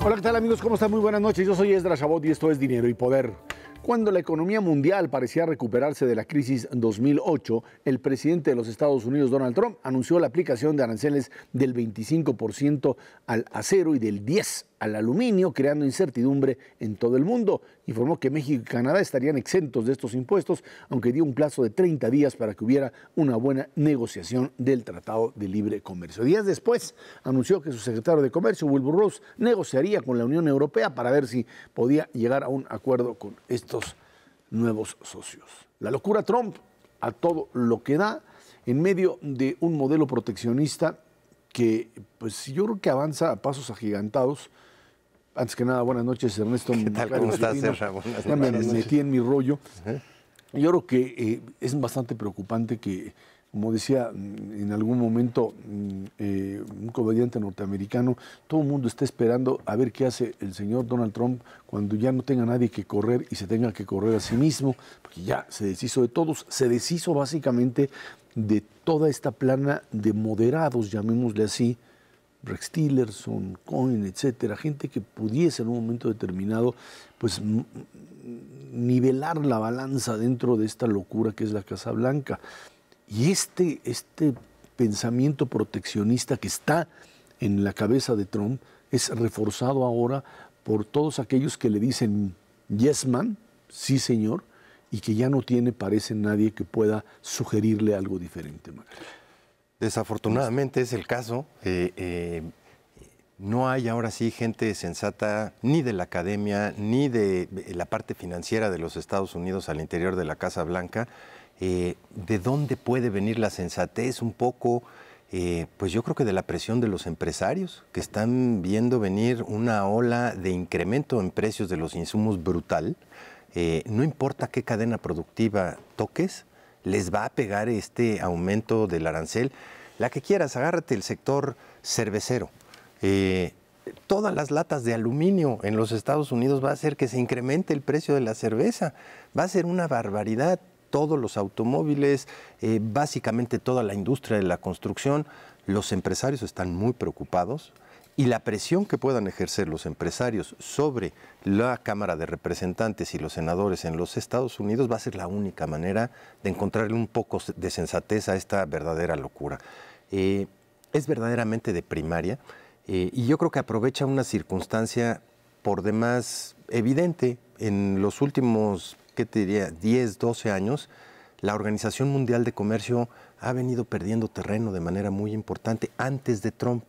Hola, ¿qué tal amigos? ¿Cómo están? Muy buenas noches. Yo soy Esdras Chabot y esto es Dinero y Poder. Cuando la economía mundial parecía recuperarse de la crisis 2008, el presidente de los Estados Unidos, Donald Trump, anunció la aplicación de aranceles del 25% al acero y del 10% al aluminio, creando incertidumbre en todo el mundo. Informó que México y Canadá estarían exentos de estos impuestos, aunque dio un plazo de 30 días para que hubiera una buena negociación del Tratado de Libre Comercio. Días después, anunció que su secretario de Comercio, Wilbur Ross, negociaría con la Unión Europea para ver si podía llegar a un acuerdo con estos nuevos socios. La locura Trump a todo lo que da en medio de un modelo proteccionista que, pues, yo creo que avanza a pasos agigantados. Antes que nada, buenas noches, Ernesto. ¿Qué tal? ¿Cómo estás, Serra? Buenas ya me noches. metí en mi rollo. Yo creo que es bastante preocupante que, como decía en algún momento un comediante norteamericano, todo el mundo está esperando a ver qué hace el señor Donald Trump cuando ya no tenga nadie que correr y se tenga que correr a sí mismo, porque ya se deshizo de todos, se deshizo básicamente de toda esta plana de moderados, llamémosle así, Rex Tillerson, Cohen, etcétera, gente que pudiese en un momento determinado pues nivelar la balanza dentro de esta locura que es la Casa Blanca. Y este pensamiento proteccionista que está en la cabeza de Trump es reforzado ahora por todos aquellos que le dicen yes man, sí señor, y que ya no tiene, parece, nadie que pueda sugerirle algo diferente. Desafortunadamente es el caso. No hay ahora sí gente sensata ni de la academia ni de la parte financiera de los Estados Unidos al interior de la Casa Blanca. ¿De dónde puede venir la sensatez? Un poco, pues yo creo que de la presión de los empresarios que están viendo venir una ola de incremento en precios de los insumos brutal. No importa qué cadena productiva toques, les va a pegar este aumento del arancel. La que quieras, agárrate el sector cervecero. Todas las latas de aluminio en los Estados Unidos va a hacer que se incremente el precio de la cerveza. Va a ser una barbaridad. Todos los automóviles, básicamente toda la industria de la construcción, los empresarios están muy preocupados. Y la presión que puedan ejercer los empresarios sobre la Cámara de Representantes y los senadores en los Estados Unidos va a ser la única manera de encontrarle un poco de sensatez a esta verdadera locura. Es verdaderamente de primaria y yo creo que aprovecha una circunstancia por demás evidente. En los últimos, ¿qué te diría?, 10, 12 años, la Organización Mundial de Comercio ha venido perdiendo terreno de manera muy importante antes de Trump.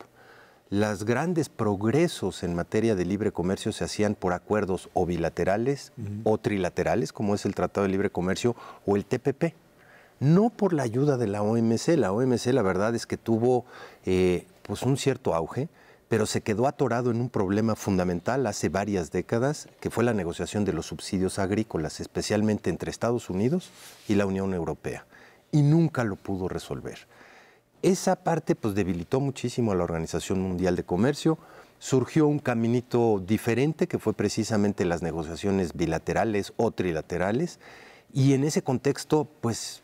Los grandes progresos en materia de libre comercio se hacían por acuerdos o bilaterales o trilaterales, como es el Tratado de Libre Comercio o el TPP. No por la ayuda de la OMC. La OMC, la verdad es que tuvo pues un cierto auge, pero se quedó atorado en un problema fundamental hace varias décadas, que fue la negociación de los subsidios agrícolas, especialmente entre Estados Unidos y la Unión Europea, y nunca lo pudo resolver. Esa parte pues debilitó muchísimo a la Organización Mundial de Comercio. Surgió un caminito diferente que fue precisamente las negociaciones bilaterales o trilaterales, y en ese contexto pues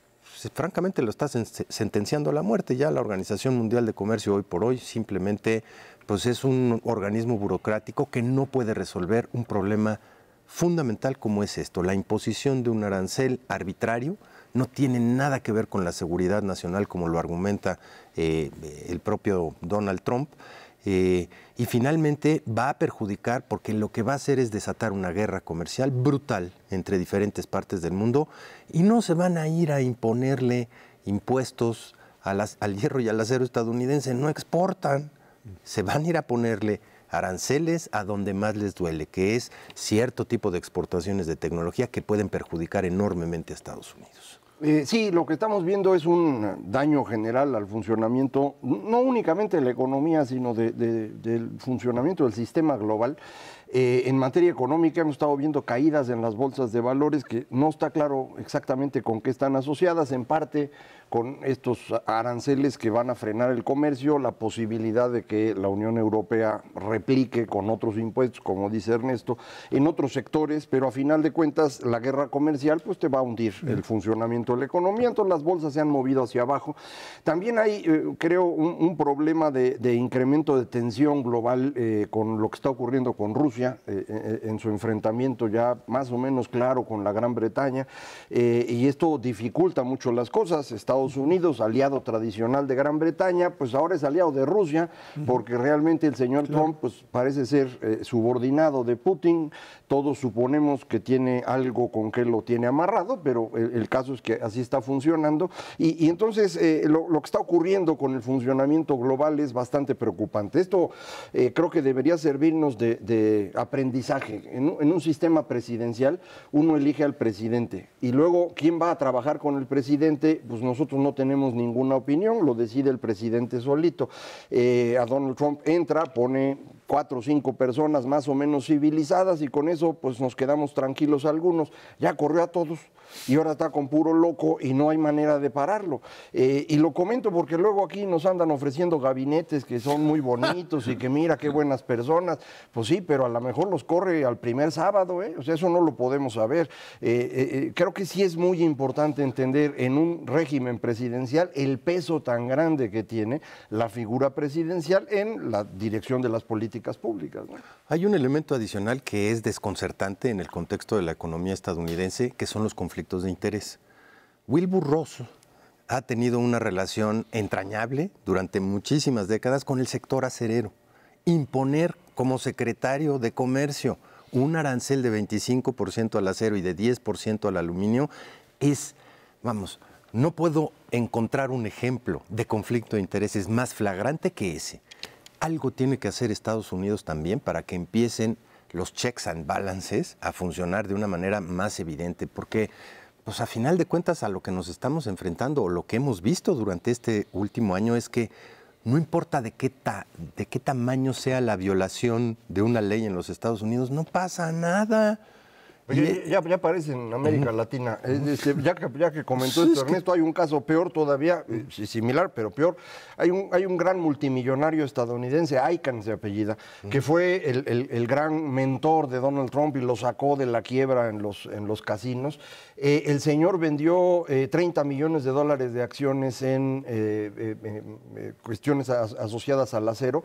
francamente lo está sentenciando a la muerte. Ya la Organización Mundial de Comercio hoy por hoy simplemente pues es un organismo burocrático que no puede resolver un problema fundamental como es esto, la imposición de un arancel arbitrario. No tiene nada que ver con la seguridad nacional, como lo argumenta el propio Donald Trump. Y finalmente va a perjudicar, porque lo que va a hacer es desatar una guerra comercial brutal entre diferentes partes del mundo, y no se van a ir a imponerle impuestos al hierro y al acero estadounidense. No exportan, se van a ir a ponerle aranceles a donde más les duele, que es cierto tipo de exportaciones de tecnología que pueden perjudicar enormemente a Estados Unidos. Sí, lo que estamos viendo es un daño general al funcionamiento, no únicamente de la economía, sino del funcionamiento del sistema global. En materia económica hemos estado viendo caídas en las bolsas de valores que no está claro exactamente con qué están asociadas, en parte con estos aranceles que van a frenar el comercio, la posibilidad de que la Unión Europea replique con otros impuestos, como dice Ernesto, en otros sectores, pero a final de cuentas la guerra comercial pues te va a hundir el funcionamiento de la economía, entonces las bolsas se han movido hacia abajo. También hay, creo, un problema de incremento de tensión global con lo que está ocurriendo con Rusia en su enfrentamiento ya más o menos claro con la Gran Bretaña, y esto dificulta mucho las cosas. Estados Unidos, aliado tradicional de Gran Bretaña, pues ahora es aliado de Rusia, porque realmente el señor Trump pues parece ser subordinado de Putin. Todos suponemos que tiene algo con que lo tiene amarrado, pero el caso es que así está funcionando, y entonces lo que está ocurriendo con el funcionamiento global es bastante preocupante. Esto creo que debería servirnos de aprendizaje. En un sistema presidencial uno elige al presidente y luego quién va a trabajar con el presidente, pues nosotros no tenemos ninguna opinión, lo decide el presidente solito. A Donald Trump entra, pone 4 o 5 personas más o menos civilizadas y con eso pues nos quedamos tranquilos algunos. Ya corrió a todos y ahora está con puro loco y no hay manera de pararlo. Y lo comento porque luego aquí nos andan ofreciendo gabinetes que son muy bonitos y que mira qué buenas personas. Pues sí, pero a lo mejor los corre al primer sábado, o sea, eso no lo podemos saber. Creo que sí es muy importante entender en un régimen presidencial el peso tan grande que tiene la figura presidencial en la dirección de las políticas públicas, ¿no? Hay un elemento adicional que es desconcertante en el contexto de la economía estadounidense, que son los conflictos de interés. Wilbur Ross ha tenido una relación entrañable durante muchísimas décadas con el sector acerero. Imponer como secretario de Comercio un arancel de 25% al acero y de 10% al aluminio es, vamos, no puedo encontrar un ejemplo de conflicto de intereses más flagrante que ese. Algo tiene que hacer Estados Unidos también para que empiecen los checks and balances a funcionar de una manera más evidente, porque pues a final de cuentas a lo que nos estamos enfrentando o lo que hemos visto durante este último año es que no importa de qué tamaño sea la violación de una ley en los Estados Unidos, no pasa nada. Oye, ya aparece en América Latina. Ya que comentó esto Ernesto, hay un caso peor todavía, similar, pero peor. Hay un gran multimillonario estadounidense, Icahn se apellida, que fue el gran mentor de Donald Trump y lo sacó de la quiebra en los casinos. El señor vendió $30 millones de acciones en cuestiones asociadas al acero,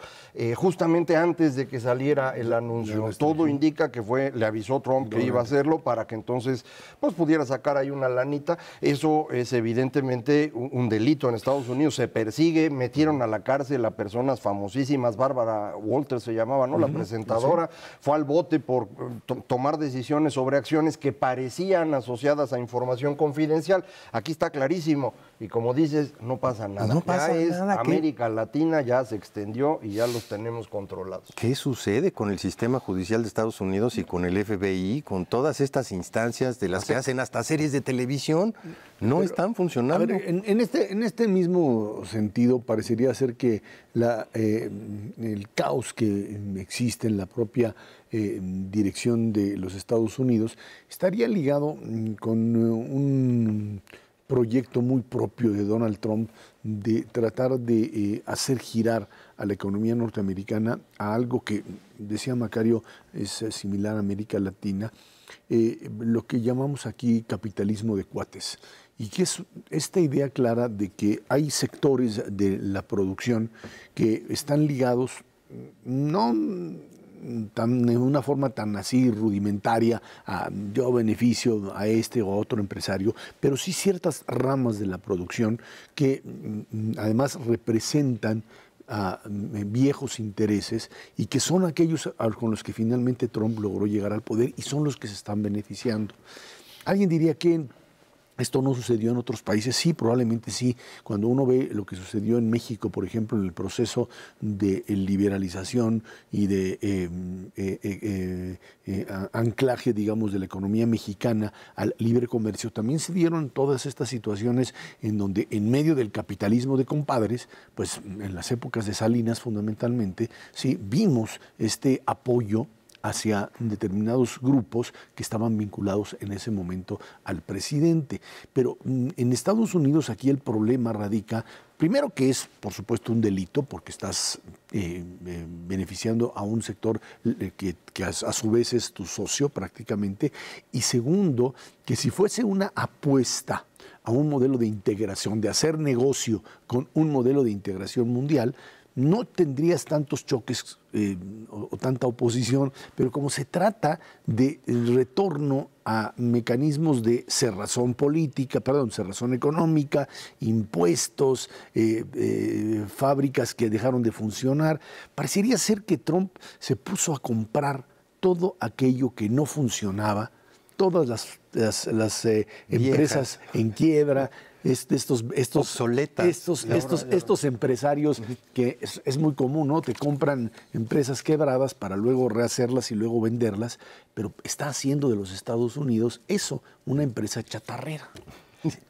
justamente antes de que saliera el anuncio. Todo indica que le avisó Trump que iba a hacerlo para que entonces pues pudiera sacar ahí una lanita. Eso es evidentemente un delito en Estados Unidos, se persigue, metieron a la cárcel a personas famosísimas, Bárbara Walters se llamaba, ¿no? La presentadora, fue al bote por tomar decisiones sobre acciones que parecían asociadas a información confidencial. Aquí está clarísimo y como dices, no pasa nada. No pasa nada. América Latina ya se extendió y ya los tenemos controlados. ¿Qué sucede con el sistema judicial de Estados Unidos y con el FBI, con todas estas instancias de las que hacen hasta series de televisión? No están funcionando. A ver, en este mismo sentido, parecería ser que el caos que existe en la propia dirección de los Estados Unidos estaría ligado con un proyecto muy propio de Donald Trump de tratar de hacer girar a la economía norteamericana a algo que, decía Macario, es similar a América Latina, lo que llamamos aquí capitalismo de cuates, y que es esta idea clara de que hay sectores de la producción que están ligados, no de una forma tan así rudimentaria, yo beneficio a este o a otro empresario, pero sí ciertas ramas de la producción que además representan viejos intereses y que son aquellos con los que finalmente Trump logró llegar al poder y son los que se están beneficiando. Alguien diría que esto no sucedió en otros países. Sí, probablemente sí. Cuando uno ve lo que sucedió en México, por ejemplo, en el proceso de liberalización y de anclaje, digamos, de la economía mexicana al libre comercio, también se dieron todas estas situaciones en donde en medio del capitalismo de compadres, pues en las épocas de Salinas fundamentalmente, sí, vimos este apoyo hacia determinados grupos que estaban vinculados en ese momento al presidente. Pero en Estados Unidos aquí el problema radica, primero que es, por supuesto, un delito, porque estás beneficiando a un sector que a su vez es tu socio prácticamente, y segundo, que si fuese una apuesta a un modelo de integración, de hacer negocio con un modelo de integración mundial, no tendrías tantos choques o tanta oposición, pero como se trata de retorno a mecanismos de cerrazón política, cerrazón económica, impuestos, fábricas que dejaron de funcionar, parecería ser que Trump se puso a comprar todo aquello que no funcionaba, todas las empresas en quiebra, estos obsoletas, estos empresarios que es muy común, ¿no? Te compran empresas quebradas para luego rehacerlas y luego venderlas, pero está haciendo de los Estados Unidos eso, una empresa chatarrera.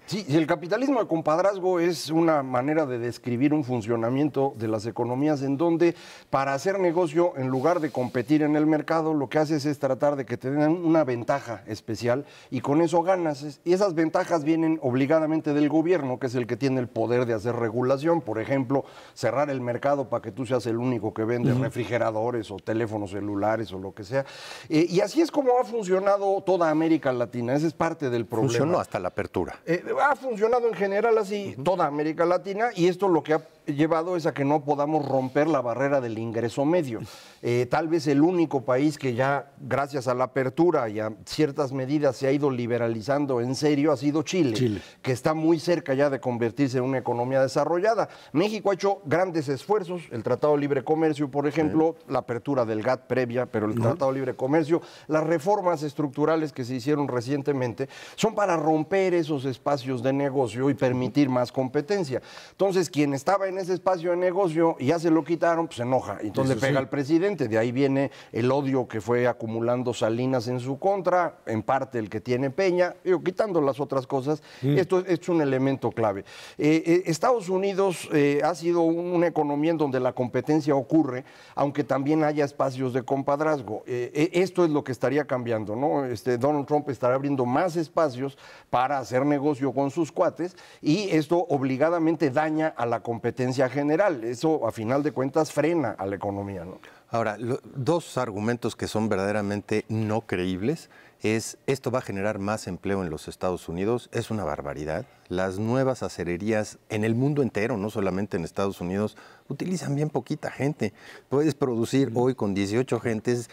Sí, y el capitalismo de compadrazgo es una manera de describir un funcionamiento de las economías en donde para hacer negocio, en lugar de competir en el mercado, lo que haces es tratar de que te den una ventaja especial y con eso ganas. Y esas ventajas vienen obligadamente del gobierno, que es el que tiene el poder de hacer regulación. Por ejemplo, cerrar el mercado para que tú seas el único que vende refrigeradores o teléfonos celulares o lo que sea. Y así es como ha funcionado toda América Latina. Ese es parte del problema. Funcionó hasta la apertura. Ha funcionado en general así toda América Latina y esto lo que ha llevado es a que no podamos romper la barrera del ingreso medio. Tal vez el único país que ya, gracias a la apertura y a ciertas medidas, se ha ido liberalizando en serio ha sido Chile, que está muy cerca ya de convertirse en una economía desarrollada. México ha hecho grandes esfuerzos, el Tratado de Libre Comercio, por ejemplo, la apertura del GATT previa, pero el Tratado de Libre Comercio, las reformas estructurales que se hicieron recientemente, son para romper esos espacios de negocio y permitir más competencia. Entonces, quien estaba en ese espacio de negocio y ya se lo quitaron, pues se enoja. Entonces le pega al presidente. De ahí viene el odio que fue acumulando Salinas en su contra, en parte el que tiene Peña, quitando las otras cosas. Esto es un elemento clave. Estados Unidos ha sido una economía en donde la competencia ocurre, aunque también haya espacios de compadrazgo. Esto es lo que estaría cambiando, ¿no? Donald Trump estará abriendo más espacios para hacer negocio con sus cuates y esto obligadamente daña a la competencia general. Eso, a final de cuentas, frena a la economía, ¿no? Ahora, dos argumentos que son verdaderamente no creíbles es esto va a generar más empleo en los Estados Unidos, es una barbaridad. Las nuevas acererías en el mundo entero, no solamente en Estados Unidos, utilizan bien poquita gente. Puedes producir hoy con 18 gentes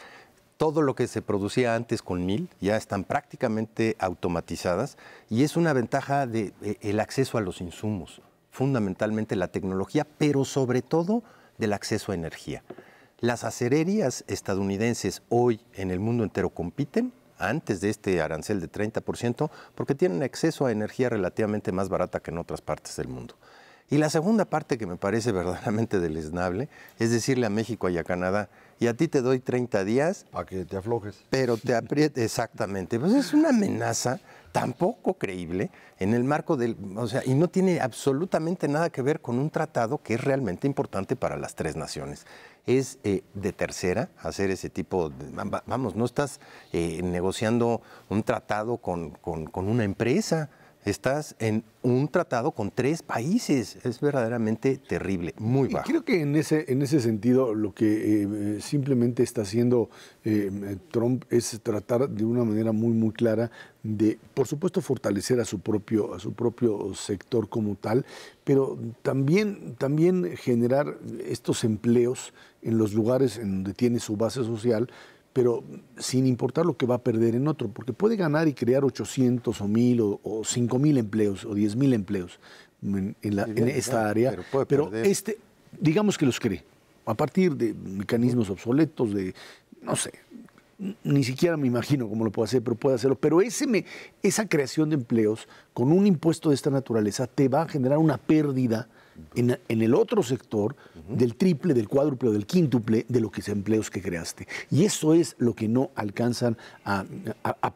todo lo que se producía antes con 1000, ya están prácticamente automatizadas y es una ventaja de el acceso a los insumos, fundamentalmente la tecnología, pero sobre todo del acceso a energía. Las acererías estadounidenses hoy en el mundo entero compiten antes de este arancel de 30% porque tienen acceso a energía relativamente más barata que en otras partes del mundo. Y la segunda parte que me parece verdaderamente deleznable es decirle a México y a Canadá, y a ti te doy 30 días. Para que te aflojes. Pero te aprietes, exactamente. Pues es una amenaza tan poco creíble en el marco del... O sea, y no tiene absolutamente nada que ver con un tratado que es realmente importante para las tres naciones. Es de tercera hacer ese tipo de... Vamos, no estás negociando un tratado con una empresa. Estás en un tratado con 3 países. Es verdaderamente terrible, muy bajo. Y creo que en ese sentido lo que simplemente está haciendo Trump es tratar de una manera muy, muy clara de, por supuesto, fortalecer a su propio sector como tal, pero también generar estos empleos en los lugares en donde tiene su base social, pero sin importar lo que va a perder en otro, porque puede ganar y crear 800 o 1000 o 5000 empleos o 10,000 empleos en esta área, pero digamos que los cree, a partir de mecanismos obsoletos, de, no sé, ni siquiera me imagino cómo lo puede hacer, pero puede hacerlo, pero esa creación de empleos con un impuesto de esta naturaleza te va a generar una pérdida en el otro sector del triple, del cuádruple o del quíntuple de lo que es empleos que creaste. Y eso es lo que no alcanzan a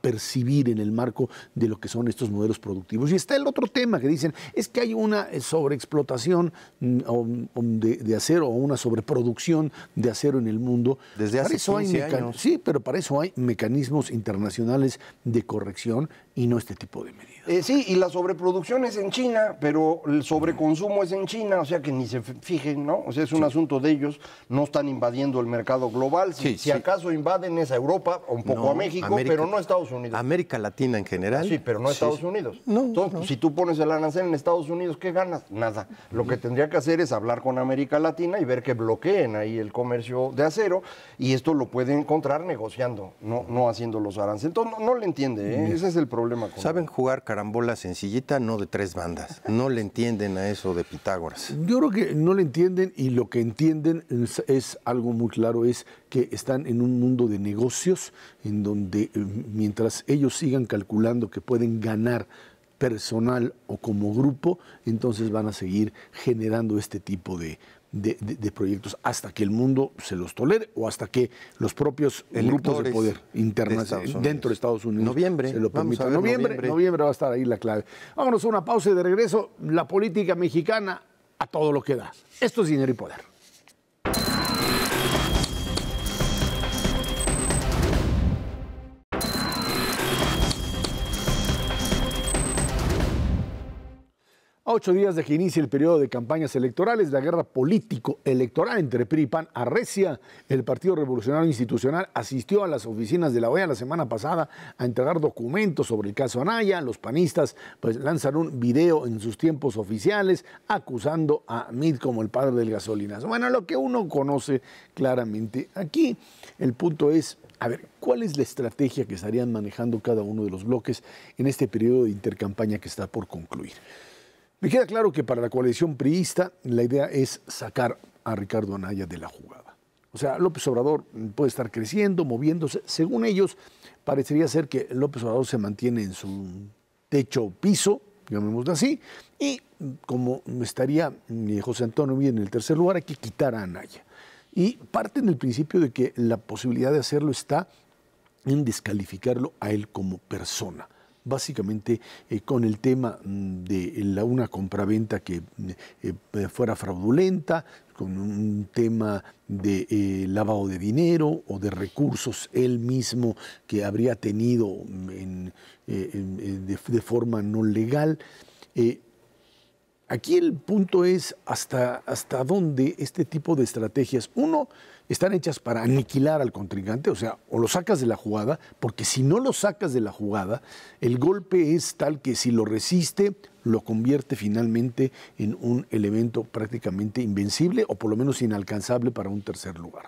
percibir en el marco de lo que son estos modelos productivos. Y está el otro tema que dicen, es que hay una sobreexplotación de acero o una sobreproducción de acero en el mundo. Desde hace 15 años. Sí, pero para eso hay mecanismos internacionales de corrección y no este tipo de medidas. Sí, y la sobreproducción es en China, pero el sobreconsumo es en China, o sea que ni se fijen, ¿no? O sea, es un asunto de ellos, no están invadiendo el mercado global. Si acaso invaden es a Europa, o un poco a México, pero no a Estados Unidos. América Latina en general. Sí, pero no a Estados Unidos. Entonces, si tú pones el arancel en Estados Unidos, ¿qué ganas? Nada. Lo que tendría que hacer es hablar con América Latina y ver que bloqueen ahí el comercio de acero, y esto lo pueden encontrar negociando, no haciendo los aranceles. Entonces, no le entiende, ¿eh? Ese es el problema. ¿Saben jugar carambola sencillita? No de 3 bandas. No le entienden a eso de Pitágoras. Yo creo que no le entienden, y lo que entienden es algo muy claro, es que están en un mundo de negocios en donde mientras ellos sigan calculando que pueden ganar personal o como grupo, entonces van a seguir generando este tipo de proyectos hasta que el mundo se los tolere o hasta que los propios grupos de poder internacionales dentro de Estados Unidos noviembre, se lo permitan. Noviembre va a estar ahí la clave. Vámonos a una pausa y de regreso, la política mexicana a todo lo que da. Esto es Dinero y Poder. A 8 días de que inicie el periodo de campañas electorales, la guerra político-electoral entre PRI y PAN arrecia. El Partido Revolucionario Institucional asistió a las oficinas de la OEA la semana pasada a entregar documentos sobre el caso Anaya. Los panistas lanzan un video en sus tiempos oficiales acusando a Meade como el padre del gasolinazo. Bueno, lo que uno conoce claramente. Aquí el punto es, a ver, ¿cuál es la estrategia que estarían manejando cada uno de los bloques en este periodo de intercampaña que está por concluir? Me queda claro que para la coalición priista la idea es sacar a Ricardo Anaya de la jugada. O sea, López Obrador puede estar creciendo, moviéndose. Según ellos, parecería ser que López Obrador se mantiene en su techo piso, llamémoslo así, y como estaría José Antonio Meade en el tercer lugar, hay que quitar a Anaya. Y parten del principio de que la posibilidad de hacerlo está en descalificarlo a él como persona. Básicamente con el tema de una compraventa que fuera fraudulenta, con un tema de lavado de dinero o de recursos él mismo que habría tenido de forma no legal. Aquí el punto es hasta dónde este tipo de estrategias, uno, están hechas para aniquilar al contrincante, o sea, o lo sacas de la jugada, porque si no lo sacas de la jugada, el golpe es tal que si lo resiste, lo convierte finalmente en un elemento prácticamente invencible o por lo menos inalcanzable para un tercer lugar.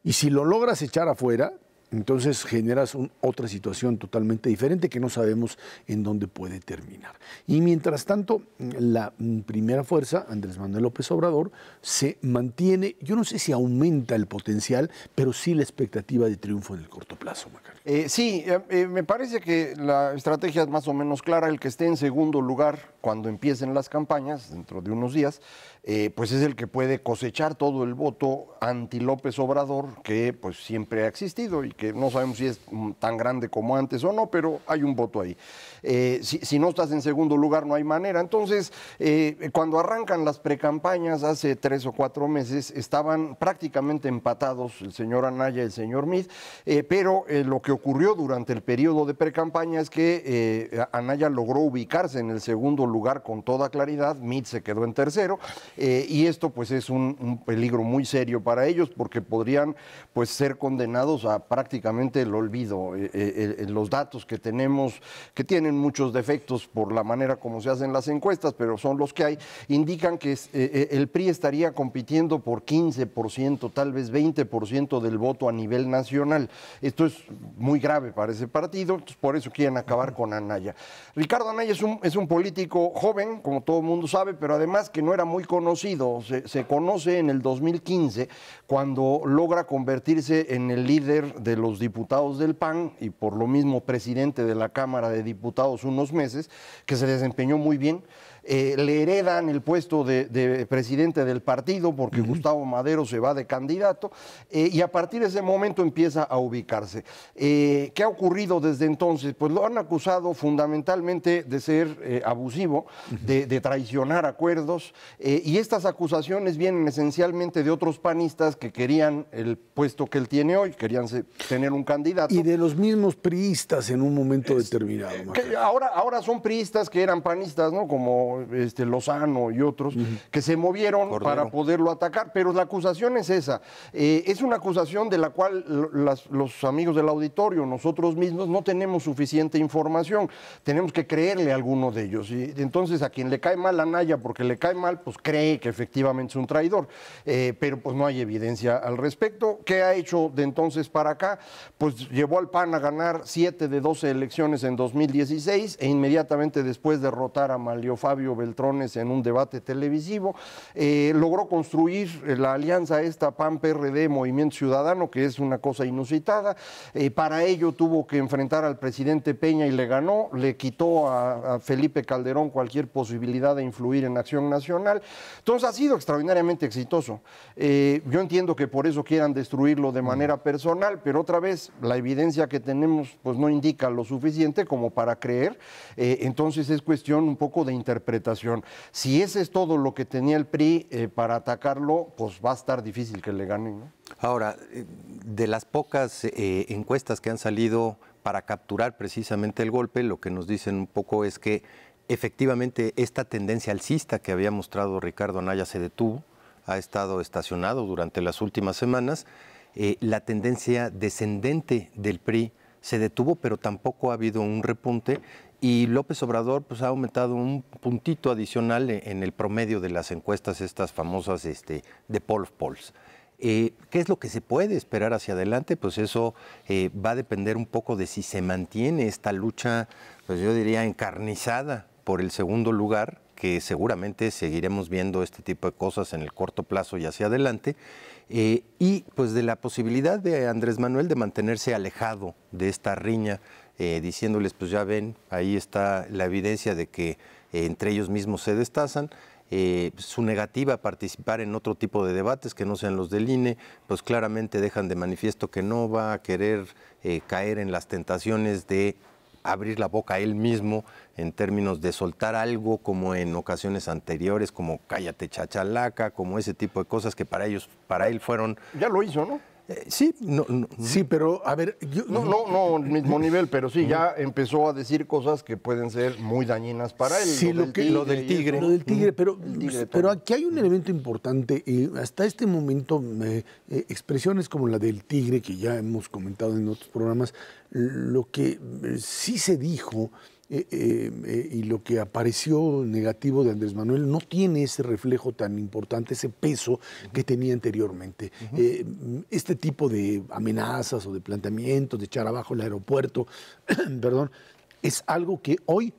Y si lo logras echar afuera, entonces generas otra situación totalmente diferente que no sabemos en dónde puede terminar. Y mientras tanto, la primera fuerza, Andrés Manuel López Obrador, se mantiene, yo no sé si aumenta el potencial, pero sí la expectativa de triunfo en el corto plazo, Macario. Sí, me parece que la estrategia es más o menos clara. El que esté en segundo lugar cuando empiecen las campañas, dentro de unos días, pues es el que puede cosechar todo el voto anti López Obrador, que pues siempre ha existido y que no sabemos si es tan grande como antes o no, pero hay un voto ahí. Si no estás en segundo lugar no hay manera. Entonces, cuando arrancan las precampañas hace 3 o 4 meses, estaban prácticamente empatados el señor Anaya y el señor Meade, pero lo que ocurrió durante el periodo de precampaña es que Anaya logró ubicarse en el segundo lugar con toda claridad, Meade se quedó en tercero, y esto pues es un peligro muy serio para ellos porque podrían pues ser condenados a prácticamente el olvido. Los datos que tenemos, que tienen muchos defectos por la manera como se hacen las encuestas, pero son los que hay, indican que el PRI estaría compitiendo por 15%, tal vez 20% del voto a nivel nacional. Esto es muy grave para ese partido, entonces por eso quieren acabar con Anaya. Ricardo Anaya es un político joven, como todo el mundo sabe, pero además que no era muy conocido. Se conoce en el 2015 cuando logra convertirse en el líder de los diputados del PAN y por lo mismo presidente de la Cámara de Diputados unos meses, que se desempeñó muy bien. le heredan el puesto de presidente del partido porque Gustavo Madero se va de candidato, y a partir de ese momento empieza a ubicarse. ¿Qué ha ocurrido desde entonces? Pues lo han acusado fundamentalmente de ser abusivo, de traicionar acuerdos, y estas acusaciones vienen esencialmente de otros panistas que querían el puesto que él tiene hoy, querían tener un candidato. Y de los mismos priistas en un momento determinado. Ahora son priistas que eran panistas, ¿no? Como Lozano y otros, que se movieron para poderlo atacar, pero la acusación es esa. Es una acusación de la cual los amigos del auditorio, nosotros mismos, no tenemos suficiente información. Tenemos que creerle a alguno de ellos. Y entonces a quien le cae mal a Anaya porque le cae mal, pues cree que efectivamente es un traidor. Pero pues no hay evidencia al respecto. ¿Qué ha hecho de entonces para acá? Pues llevó al PAN a ganar 7 de 12 elecciones en 2016 e inmediatamente después derrotar a Manlio Fabio Beltrones en un debate televisivo. Logró construir la alianza esta PAN-PRD Movimiento Ciudadano, que es una cosa inusitada. Para ello tuvo que enfrentar al presidente Peña y le ganó. Le quitó a Felipe Calderón cualquier posibilidad de influir en Acción Nacional. Entonces ha sido extraordinariamente exitoso. Yo entiendo que por eso quieran destruirlo de manera personal, pero otra vez la evidencia que tenemos pues no indica lo suficiente como para creer. Entonces es cuestión un poco de interpretación. Si ese es todo lo que tenía el PRI para atacarlo, pues va a estar difícil que le ganen, ¿no? Ahora, de las pocas encuestas que han salido para capturar precisamente el golpe, lo que nos dicen un poco es que efectivamente esta tendencia alcista que había mostrado Ricardo Anaya se detuvo, ha estado estacionado durante las últimas semanas. La tendencia descendente del PRI se detuvo, pero tampoco ha habido un repunte, y López Obrador pues, ha aumentado un puntito adicional en el promedio de las encuestas estas famosas de Poll of Polls. ¿Qué es lo que se puede esperar hacia adelante? Pues eso va a depender un poco de si se mantiene esta lucha, pues yo diría encarnizada por el segundo lugar, que seguramente seguiremos viendo este tipo de cosas en el corto plazo y hacia adelante, y pues de la posibilidad de Andrés Manuel de mantenerse alejado de esta riña, diciéndoles, pues ya ven, ahí está la evidencia de que entre ellos mismos se destazan. Su negativa a participar en otro tipo de debates que no sean los del INE, pues claramente dejan de manifiesto que no va a querer caer en las tentaciones de abrir la boca él mismo en términos de soltar algo como en ocasiones anteriores, como cállate chachalaca, como ese tipo de cosas que para él fueron... Ya lo hizo, ¿no? Sí, sí, pero a ver... No al mismo nivel, pero sí, ya empezó a decir cosas que pueden ser muy dañinas para él. Sí, lo del tigre, pero aquí hay un elemento importante. Hasta este momento, expresiones como la del tigre, que ya hemos comentado en otros programas, lo que sí se dijo... y lo que apareció negativo de Andrés Manuel no tiene ese reflejo tan importante, ese peso que tenía anteriormente. Este tipo de amenazas o de planteamientos, de echar abajo el aeropuerto, perdón, es algo que hoy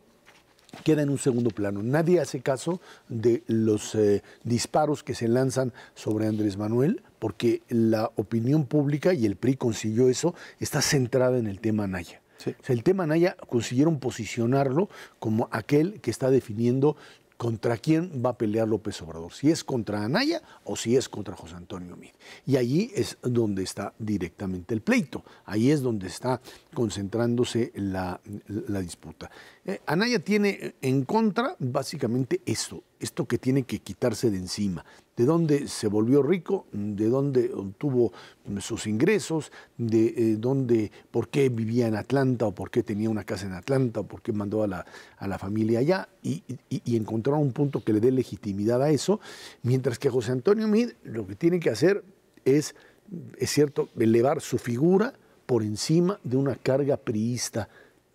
queda en un segundo plano. Nadie hace caso de los disparos que se lanzan sobre Andrés Manuel, porque la opinión pública, y el PRI consiguió eso, está centrada en el tema Anaya. Sí. O sea, el tema Anaya consiguieron posicionarlo como aquel que está definiendo contra quién va a pelear López Obrador, si es contra Anaya o si es contra José Antonio Meade. Y allí es donde está directamente el pleito, ahí es donde está concentrándose la disputa. Anaya tiene en contra básicamente esto que tiene que quitarse de encima, de dónde se volvió rico, de dónde obtuvo sus ingresos, de dónde, por qué vivía en Atlanta o por qué tenía una casa en Atlanta o por qué mandó a la familia allá y encontrar un punto que le dé legitimidad a eso, mientras que José Antonio Meade lo que tiene que hacer es cierto, elevar su figura por encima de una carga priista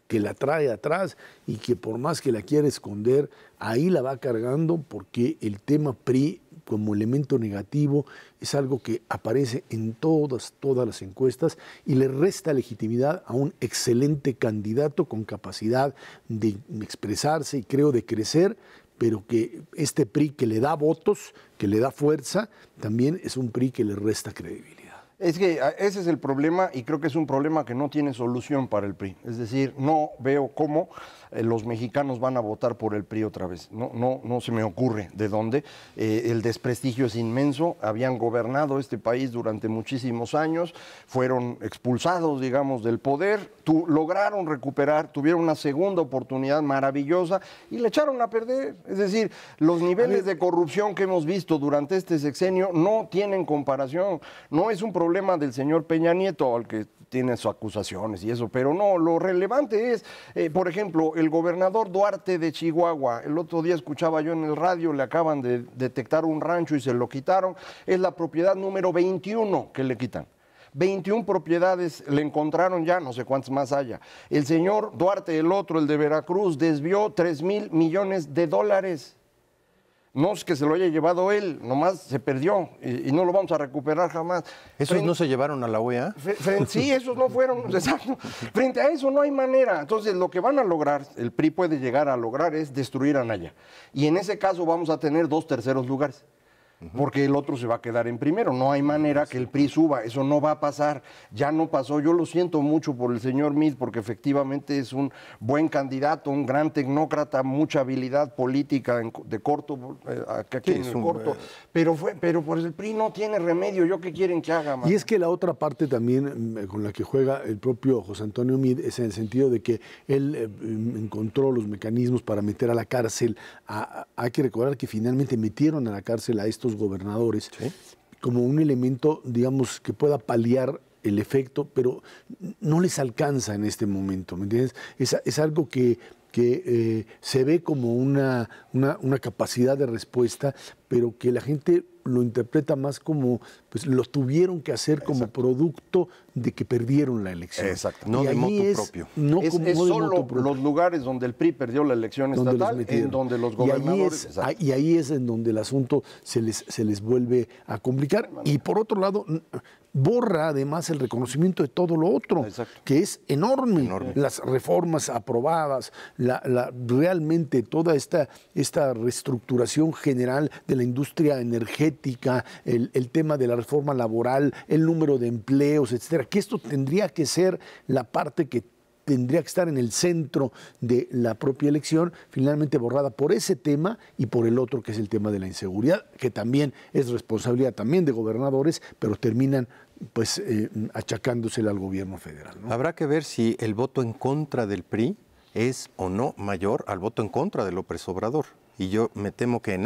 que la trae atrás y que por más que la quiera esconder, ahí la va cargando porque el tema PRI como elemento negativo es algo que aparece en todas las encuestas y le resta legitimidad a un excelente candidato con capacidad de expresarse y creo de crecer, pero que este PRI que le da votos, que le da fuerza, también es un PRI que le resta credibilidad. Es que ese es el problema y creo que es un problema que no tiene solución para el PRI. Es decir, no veo cómo los mexicanos van a votar por el PRI otra vez. No se me ocurre de dónde. El desprestigio es inmenso. Habían gobernado este país durante muchísimos años, fueron expulsados, digamos, del poder, lograron recuperar, tuvieron una segunda oportunidad maravillosa y le echaron a perder. Es decir, los niveles de corrupción que hemos visto durante este sexenio no tienen comparación. No es un problema del señor Peña Nieto, al que tiene sus acusaciones y eso, pero no, lo relevante es, por ejemplo, el gobernador Duarte de Chihuahua. El otro día escuchaba yo en el radio, le acaban de detectar un rancho y se lo quitaron. Es la propiedad número 21 que le quitan. 21 propiedades le encontraron ya, no sé cuántas más haya. El señor Duarte, el otro, el de Veracruz, desvió 3,000 millones de dólares. No es que se lo haya llevado él, nomás se perdió y no lo vamos a recuperar jamás. ¿Esos no se llevaron a la OEA? Sí, esos no fueron, exacto. Frente a eso no hay manera. Entonces, lo que van a lograr, el PRI puede llegar a lograr, es destruir a Anaya. Y en ese caso vamos a tener 2 terceros lugares. Porque el otro se va a quedar en primero. No hay manera que el PRI suba, eso no va a pasar. Ya no pasó. Yo lo siento mucho por el señor Meade, porque efectivamente es un buen candidato, un gran tecnócrata, mucha habilidad política de corto, aquí en el corto. Pero por el PRI no tiene remedio. ¿Yo qué quieren que haga, man? Y es que la otra parte también con la que juega el propio José Antonio Meade es en el sentido de que él encontró los mecanismos para meter a la cárcel. Hay que recordar que finalmente metieron a la cárcel a estos gobernadores, ¿sí?, como un elemento, digamos, que pueda paliar el efecto, pero no les alcanza en este momento, ¿me entiendes? Es algo que se ve como una capacidad de respuesta, pero que la gente lo interpreta más como, pues lo tuvieron que hacer como producto de que perdieron la elección. Exacto. No de motu propio. No es solo los lugares donde el PRI perdió la elección estatal, en donde los gobernadores... Y ahí es en donde el asunto se les vuelve a complicar. Y por otro lado, borra además el reconocimiento de todo lo otro, que es enorme. Las reformas aprobadas, realmente toda esta reestructuración general de la industria energética, el tema de la reforma laboral, el número de empleos, etcétera, que esto tendría que ser la parte que tendría que estar en el centro de la propia elección, finalmente borrada por ese tema y por el otro, que es el tema de la inseguridad, que también es responsabilidad también de gobernadores, pero terminan pues achacándosela al gobierno federal, ¿no? Habrá que ver si el voto en contra del PRI es o no mayor al voto en contra de López Obrador. Y yo me temo que en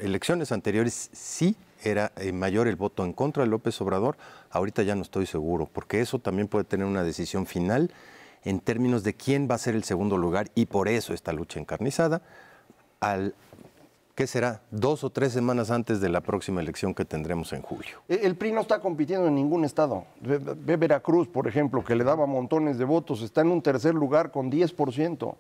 elecciones anteriores sí era mayor el voto en contra de López Obrador. Ahorita ya no estoy seguro, porque eso también puede tener una decisión final en términos de quién va a ser el segundo lugar, y por eso esta lucha encarnizada ¿qué será? 2 o 3 semanas antes de la próxima elección que tendremos en julio. El PRI no está compitiendo en ningún estado. Ve Veracruz, por ejemplo, que le daba montones de votos, está en un tercer lugar con 10%.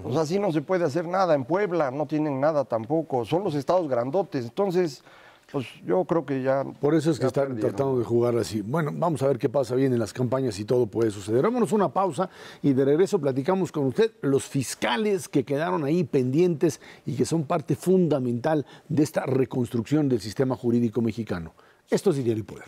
O sea, así no se puede hacer nada. En Puebla no tienen nada tampoco. Son los estados grandotes. Entonces, pues yo creo que ya... Por eso es que están tratando de jugar así. Bueno, vamos a ver qué pasa bien en las campañas y todo puede suceder. Vámonos una pausa y de regreso platicamos con usted los fiscales que quedaron ahí pendientes y que son parte fundamental de esta reconstrucción del sistema jurídico mexicano. Esto es Dinero y Poder.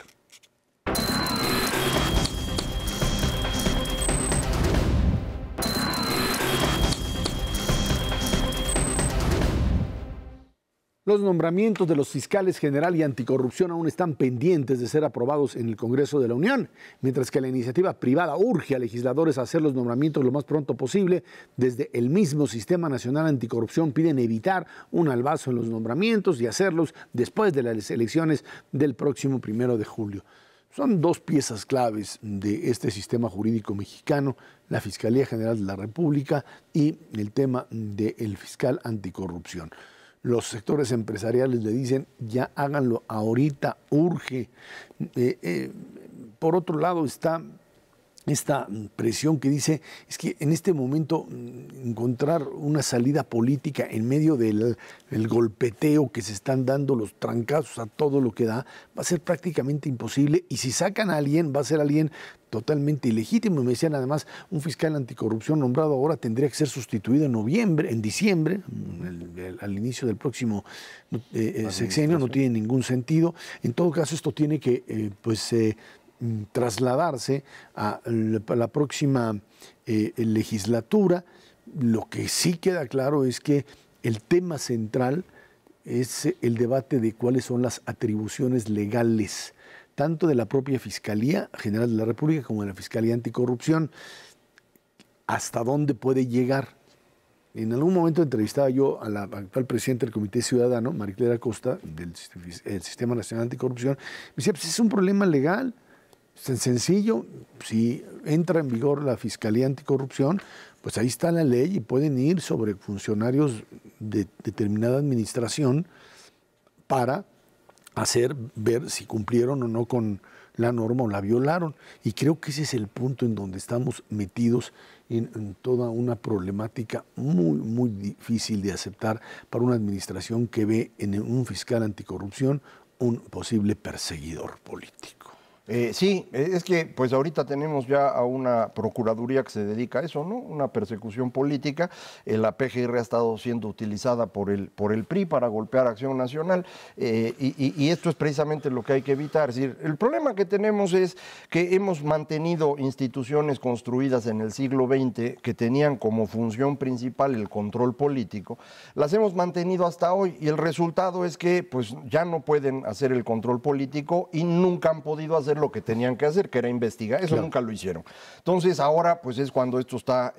Los nombramientos de los fiscales general y anticorrupción aún están pendientes de ser aprobados en el Congreso de la Unión, mientras que la iniciativa privada urge a legisladores a hacer los nombramientos lo más pronto posible. Desde el mismo Sistema Nacional Anticorrupción piden evitar un albazo en los nombramientos y hacerlos después de las elecciones del próximo 1 de julio. Son 2 piezas claves de este sistema jurídico mexicano: la Fiscalía General de la República y el tema del fiscal anticorrupción. Los sectores empresariales le dicen, ya háganlo ahorita, urge. Por otro lado está esta presión que dice, es que en este momento encontrar una salida política en medio del golpeteo que se están dando, los trancazos a todo lo que da, va a ser prácticamente imposible, y si sacan a alguien, va a ser alguien totalmente ilegítimo. Me decían además, un fiscal anticorrupción nombrado ahora tendría que ser sustituido en diciembre, al inicio del próximo sexenio. No tiene ningún sentido. En todo caso, esto tiene que trasladarse a la próxima legislatura, Lo que sí queda claro es que el tema central es el debate de cuáles son las atribuciones legales, tanto de la propia Fiscalía General de la República como de la Fiscalía Anticorrupción, hasta dónde puede llegar. En algún momento entrevistaba yo a la actual presidenta del Comité Ciudadano, Mariclera Costa, del Sistema Nacional Anticorrupción. Me decía, pues es un problema legal, es tan sencillo. Si entra en vigor la Fiscalía Anticorrupción, pues ahí está la ley y pueden ir sobre funcionarios de determinada administración para ver si cumplieron o no con la norma o la violaron. Y creo que ese es el punto en donde estamos metidos en toda una problemática muy, muy difícil de aceptar para una administración que ve en un fiscal anticorrupción un posible perseguidor político. Sí, es que pues ahorita tenemos ya a una procuraduría que se dedica a eso, ¿no? Una persecución política. La PGR ha estado siendo utilizada por el PRI para golpear Acción Nacional y esto es precisamente lo que hay que evitar. Es decir, el problema que tenemos es que hemos mantenido instituciones construidas en el siglo XX que tenían como función principal el control político, las hemos mantenido hasta hoy y el resultado es que pues ya no pueden hacer el control político y nunca han podido hacer lo que tenían que hacer, que era investigar, eso claro. Nunca lo hicieron. Entonces ahora pues es cuando esto está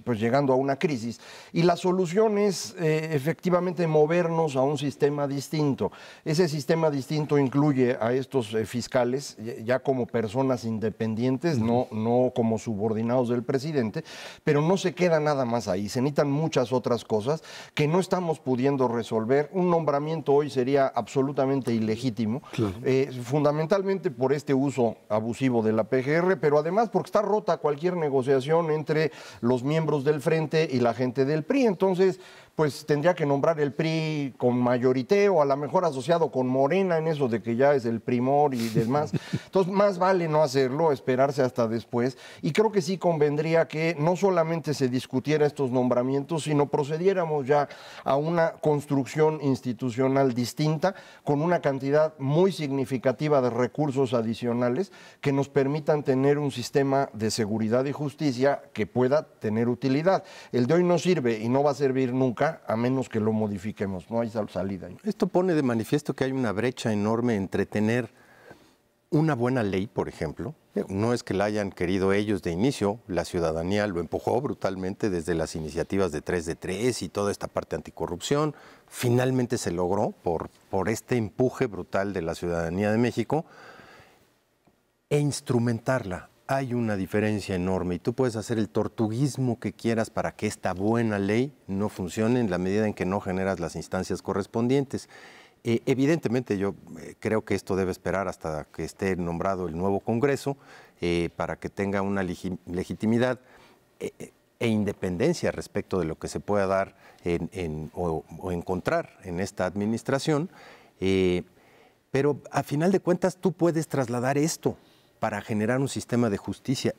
pues llegando a una crisis y la solución es efectivamente movernos a un sistema distinto. Ese sistema distinto incluye a estos fiscales ya como personas independientes, no como subordinados del presidente, pero no se queda nada más ahí, se necesitan muchas otras cosas que no estamos pudiendo resolver. Un nombramiento hoy sería absolutamente ilegítimo, claro. Fundamentalmente por este uso abusivo de la PGR, pero además porque está rota cualquier negociación entre los miembros del Frente y la gente del PRI. Entonces, pues tendría que nombrar el PRI con mayoriteo, a lo mejor asociado con Morena en eso de que ya es el primor y demás. Entonces, más vale no hacerlo, esperarse hasta después. Y creo que sí convendría que no solamente se discutiera estos nombramientos, sino procediéramos ya a una construcción institucional distinta, con una cantidad muy significativa de recursos adicionales que nos permitan tener un sistema de seguridad y justicia que pueda tener utilidad. El de hoy no sirve y no va a servir nunca, a menos que lo modifiquemos, no hay salida. Esto pone de manifiesto que hay una brecha enorme entre tener una buena ley, por ejemplo. No es que la hayan querido ellos de inicio, la ciudadanía lo empujó brutalmente desde las iniciativas de 3 de 3 y toda esta parte anticorrupción. Finalmente se logró por este empuje brutal de la ciudadanía de México e instrumentarla. Hay una diferencia enorme y tú puedes hacer el tortuguismo que quieras para que esta buena ley no funcione en la medida en que no generas las instancias correspondientes. Evidentemente yo creo que esto debe esperar hasta que esté nombrado el nuevo Congreso para que tenga una legitimidad e independencia respecto de lo que se pueda dar o encontrar en esta administración. Pero a final de cuentas tú puedes trasladar esto para generar un sistema de justicia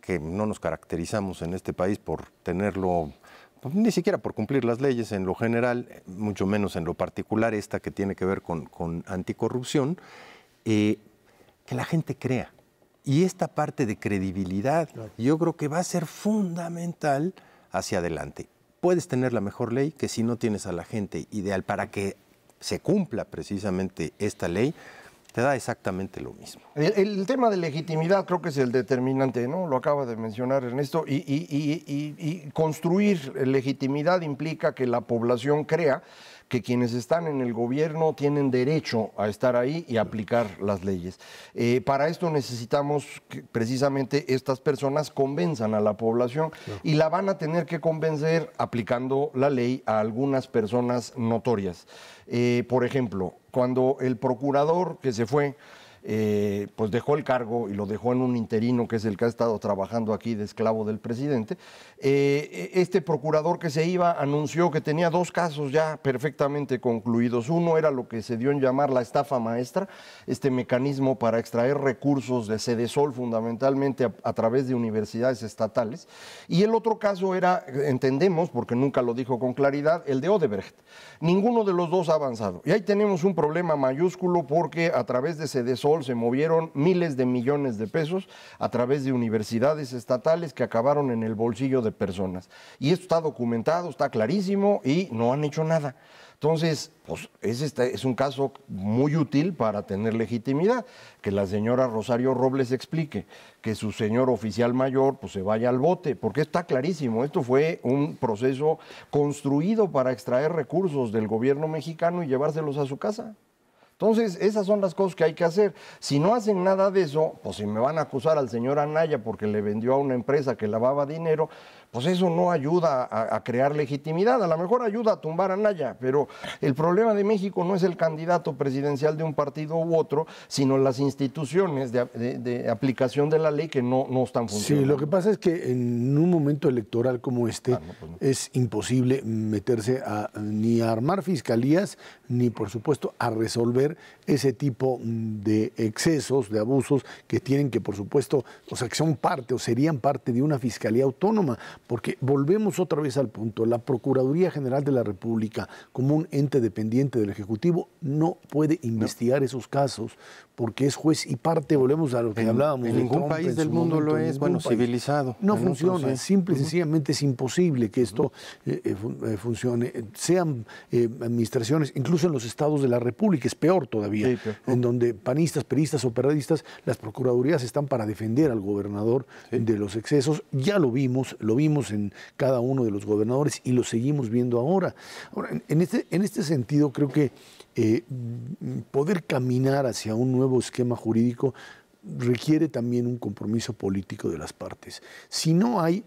que no nos caracterizamos en este país por tenerlo, pues, ni siquiera por cumplir las leyes en lo general, mucho menos en lo particular, esta que tiene que ver con anticorrupción, que la gente crea. Y esta parte de credibilidad, claro, yo creo que va a ser fundamental hacia adelante. Puedes tener la mejor ley que si no tienes a la gente ideal para que se cumpla precisamente esta ley, te da exactamente lo mismo. El tema de legitimidad creo que es el determinante, ¿no? Lo acaba de mencionar Ernesto, y construir legitimidad implica que la población crea que quienes están en el gobierno tienen derecho a estar ahí y aplicar las leyes. Para esto necesitamos que precisamente estas personas convenzan a la población, claro, y la van a tener que convencer aplicando la ley a algunas personas notorias. Por ejemplo, cuando el procurador que se fue, pues dejó el cargo y lo dejó en un interino que es el que ha estado trabajando aquí de esclavo del presidente, este procurador que se iba anunció que tenía 2 casos ya perfectamente concluidos. Uno era lo que se dio en llamar la estafa maestra, este mecanismo para extraer recursos de Sedesol fundamentalmente a través de universidades estatales, y el otro caso era, entendemos, porque nunca lo dijo con claridad, el de Odebrecht. Ninguno de los dos ha avanzado y ahí tenemos un problema mayúsculo porque a través de Sedesol sol se movieron miles de millones de pesos a través de universidades estatales que acabaron en el bolsillo de personas. Y esto está documentado, está clarísimo y no han hecho nada. Entonces, pues es un caso muy útil para tener legitimidad, que la señora Rosario Robles explique, que su señor oficial mayor pues se vaya al bote, porque está clarísimo, esto fue un proceso construido para extraer recursos del gobierno mexicano y llevárselos a su casa. Entonces, esas son las cosas que hay que hacer. Si no hacen nada de eso, pues si me van a acusar al señor Anaya porque le vendió a una empresa que lavaba dinero, pues eso no ayuda a crear legitimidad, a lo mejor ayuda a tumbar a Anaya, pero el problema de México no es el candidato presidencial de un partido u otro, sino las instituciones de aplicación de la ley que no están funcionando. Sí, lo que pasa es que en un momento electoral como este pues no. es imposible meterse ni a armar fiscalías, ni por supuesto a resolver ese tipo de excesos, de abusos que tienen que por supuesto, o sea, que son parte o serían parte de una fiscalía autónoma. Porque volvemos otra vez al punto, la Procuraduría General de la República, como un ente dependiente del Ejecutivo, no puede investigar esos casos, porque es juez y parte, volvemos a lo que hablábamos. En ningún país del mundo lo es, bueno, civilizado. No funciona, simple y sencillamente es imposible que esto funcione. Sean administraciones, incluso en los estados de la República, es peor todavía, sí, en donde panistas, peristas o perredistas, las procuradurías están para defender al gobernador de los excesos. Ya lo vimos en cada uno de los gobernadores y lo seguimos viendo ahora. Ahora, en este sentido, creo que poder caminar hacia un nuevo esquema jurídico requiere también un compromiso político de las partes. Si no hay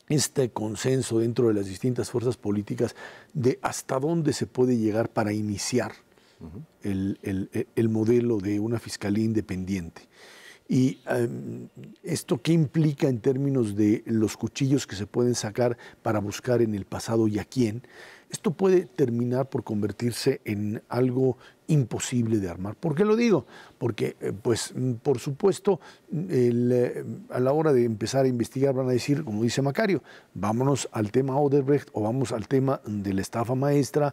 este consenso dentro de las distintas fuerzas políticas de hasta dónde se puede llegar para iniciar el modelo de una fiscalía independiente. Y esto qué implica en términos de los cuchillos que se pueden sacar para buscar en el pasado y a quién. Esto puede terminar por convertirse en algo imposible de armar. ¿Por qué lo digo? Porque, pues, por supuesto, a la hora de empezar a investigar van a decir, como dice Macario, vámonos al tema Odebrecht o vamos al tema de la estafa maestra,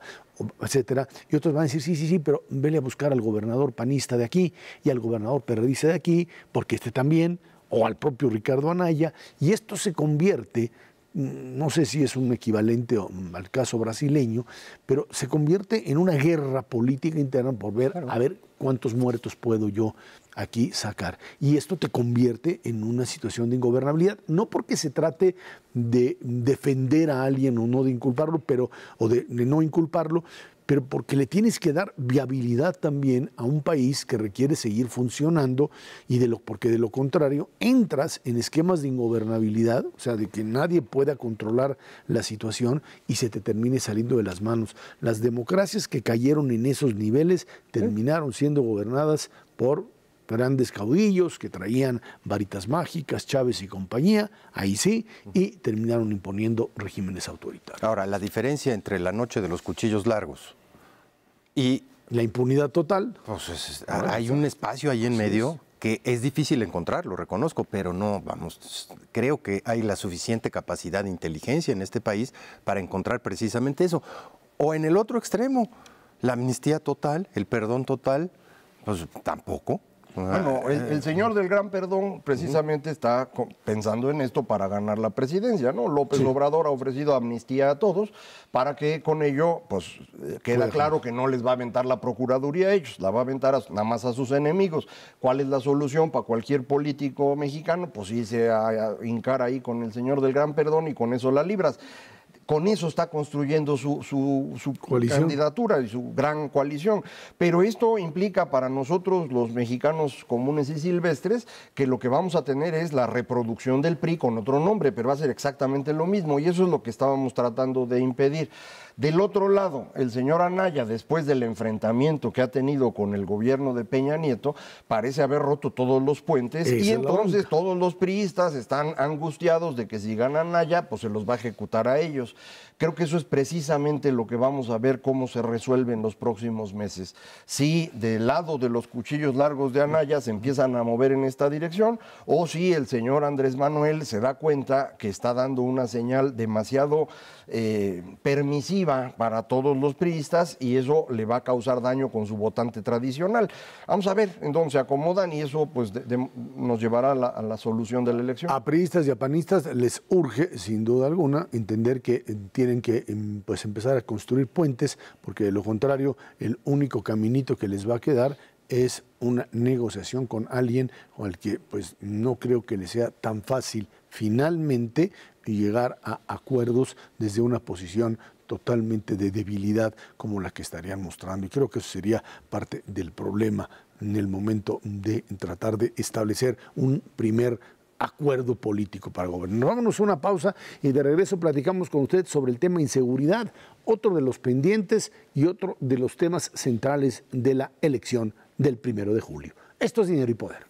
etcétera. Y otros van a decir, sí, pero vele a buscar al gobernador panista de aquí y al gobernador perredista de aquí, porque este también, o al propio Ricardo Anaya, y esto se convierte, no sé si es un equivalente al caso brasileño, pero se convierte en una guerra política interna por ver, a ver cuántos muertos puedo yo aquí sacar. Y esto te convierte en una situación de ingobernabilidad, no porque se trate de defender a alguien o no de inculparlo, o de no inculparlo, pero porque le tienes que dar viabilidad también a un país que requiere seguir funcionando porque de lo contrario entras en esquemas de ingobernabilidad, o sea, de que nadie pueda controlar la situación y se te termine saliendo de las manos. Las democracias que cayeron en esos niveles terminaron siendo gobernadas por grandes caudillos que traían varitas mágicas, Chávez y compañía, ahí sí, y terminaron imponiendo regímenes autoritarios. Ahora, la diferencia entre la noche de los cuchillos largos y la impunidad total. Pues hay un espacio ahí en medio que es difícil encontrar, lo reconozco, pero no, creo que hay la suficiente capacidad de inteligencia en este país para encontrar precisamente eso. O en el otro extremo, la amnistía total, el perdón total, pues tampoco. Bueno, el señor del gran perdón precisamente está pensando en esto para ganar la presidencia, ¿no? López Obrador ha ofrecido amnistía a todos para que con ello, pues, queda claro que no les va a aventar la Procuraduría a ellos, la va a aventar nada más a sus enemigos. ¿Cuál es la solución para cualquier político mexicano? Pues irse a hincar ahí con el señor del gran perdón y con eso la libras. Con eso está construyendo su candidatura y su gran coalición. Pero esto implica para nosotros, los mexicanos comunes y silvestres, que lo que vamos a tener es la reproducción del PRI con otro nombre, pero va a ser exactamente lo mismo. Y eso es lo que estábamos tratando de impedir. Del otro lado, el señor Anaya, después del enfrentamiento que ha tenido con el gobierno de Peña Nieto, parece haber roto todos los puentes y entonces todos los priistas están angustiados de que si gana Anaya, pues se los va a ejecutar a ellos. Creo que eso es precisamente lo que vamos a ver cómo se resuelve en los próximos meses. Si del lado de los cuchillos largos de Anaya se empiezan a mover en esta dirección, o si el señor Andrés Manuel se da cuenta que está dando una señal demasiado permisiva negativa para todos los priistas y eso le va a causar daño con su votante tradicional. Vamos a ver en dónde se acomodan y eso pues nos llevará a la solución de la elección. A priistas y a panistas les urge, sin duda alguna, entender que tienen que pues, empezar a construir puentes, porque de lo contrario, el único caminito que les va a quedar es una negociación con alguien al que pues no creo que le sea tan fácil finalmente llegar a acuerdos desde una posición totalmente de debilidad como la que estarían mostrando. Y creo que eso sería parte del problema en el momento de tratar de establecer un primer acuerdo político para gobernar. Vámonos a una pausa y de regreso platicamos con usted sobre el tema inseguridad, otro de los pendientes y otro de los temas centrales de la elección del 1 de julio. Esto es Dinero y Poder.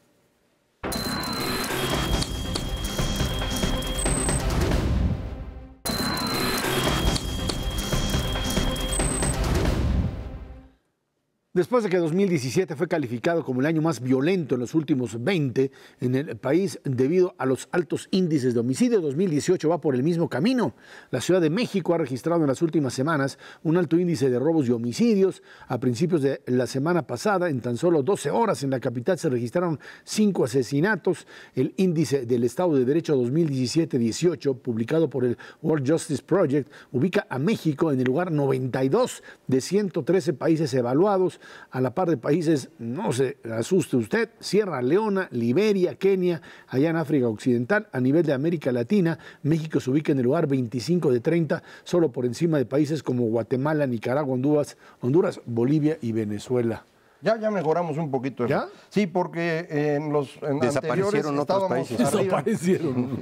Después de que 2017 fue calificado como el año más violento en los últimos 20 en el país debido a los altos índices de homicidio, 2018 va por el mismo camino. La Ciudad de México ha registrado en las últimas semanas un alto índice de robos y homicidios. A principios de la semana pasada, en tan solo 12 horas en la capital se registraron 5 asesinatos. El índice del Estado de Derecho 2017-18, publicado por el World Justice Project, ubica a México en el lugar 92 de 113 países evaluados, a la par de países, no se asuste usted, Sierra Leona, Liberia, Kenia, allá en África Occidental. A nivel de América Latina, México se ubica en el lugar 25 de 30, solo por encima de países como Guatemala, Nicaragua, Honduras, Bolivia y Venezuela. Ya mejoramos un poquito eso. ¿Ya? Sí, porque en desaparecieron otros países.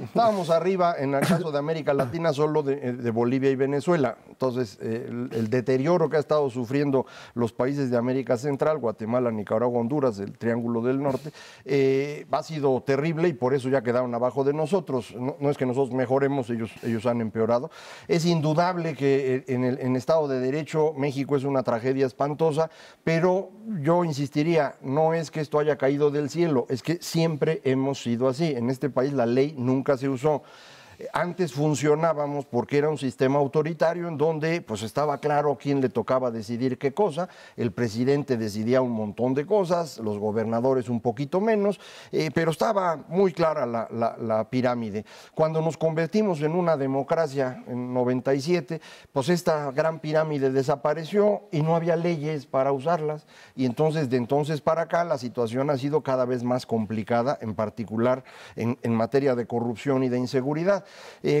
Estábamos arriba, en el caso de América Latina, solo de Bolivia y Venezuela. Entonces, el deterioro que ha estado sufriendo los países de América Central, Guatemala, Nicaragua, Honduras, el Triángulo del Norte, ha sido terrible y por eso ya quedaron abajo de nosotros. No es que nosotros mejoremos, ellos han empeorado. Es indudable que en Estado de Derecho México es una tragedia espantosa, pero yo insistiría, no es que esto haya caído del cielo, es que siempre hemos sido así. En este país la ley nunca se usó. Antes funcionábamos porque era un sistema autoritario en donde pues estaba claro quién le tocaba decidir qué cosa. El presidente decidía un montón de cosas, los gobernadores un poquito menos, pero estaba muy clara la pirámide. Cuando nos convertimos en una democracia en 97, pues esta gran pirámide desapareció y no había leyes para usarlas. Y entonces, de entonces para acá, la situación ha sido cada vez más complicada, en particular en materia de corrupción y de inseguridad.